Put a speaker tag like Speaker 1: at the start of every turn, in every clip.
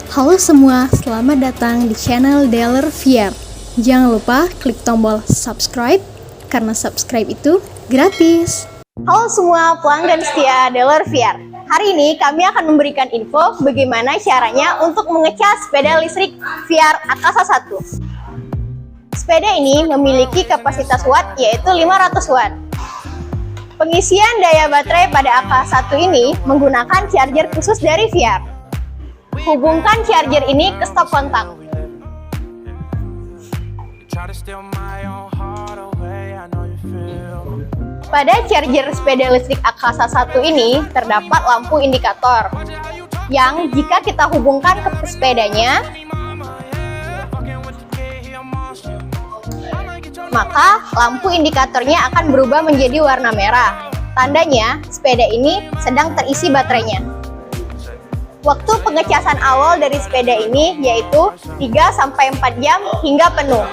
Speaker 1: Halo semua, selamat datang di channel Dealer VR. Jangan lupa klik tombol subscribe, karena subscribe itu gratis. Halo semua pelanggan setia Dealer VR. Hari ini kami akan memberikan info bagaimana caranya untuk mengecas sepeda listrik VR Akasa 1. Sepeda ini memiliki kapasitas watt yaitu 500 watt. Pengisian daya baterai pada Akasa 1 ini menggunakan charger khusus dari VR. Hubungkan charger ini ke stop kontak. Pada charger sepeda listrik Akasa 1 ini terdapat lampu indikator yang jika kita hubungkan ke sepedanya, maka lampu indikatornya akan berubah menjadi warna merah. Tandanya sepeda ini sedang terisi baterainya. Waktu pengecasan awal dari sepeda ini yaitu 3-4 jam hingga penuh.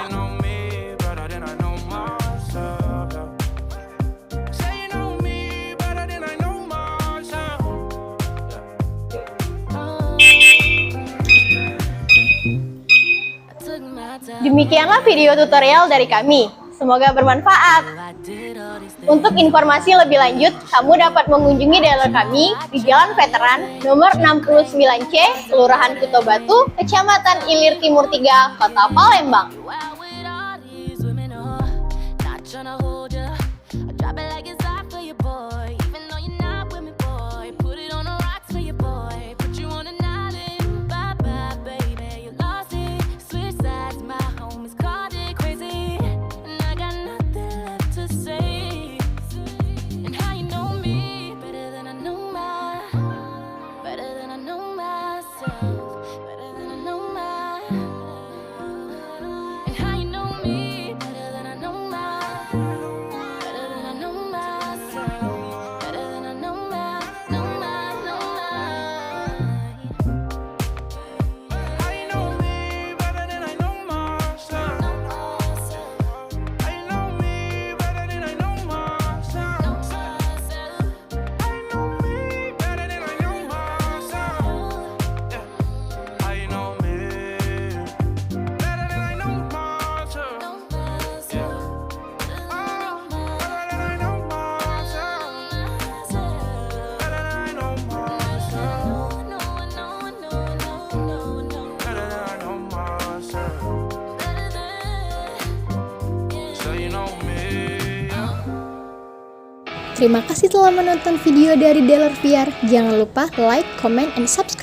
Speaker 1: Demikianlah video tutorial dari kami. Semoga bermanfaat. Untuk informasi lebih lanjut, kamu dapat mengunjungi dealer kami di Jalan Veteran nomor 69C, Kelurahan Kuto Batu, Kecamatan Ilir Timur 3, Kota Palembang. Terima kasih telah menonton video dari Dealer VR. Jangan lupa like, comment, and subscribe.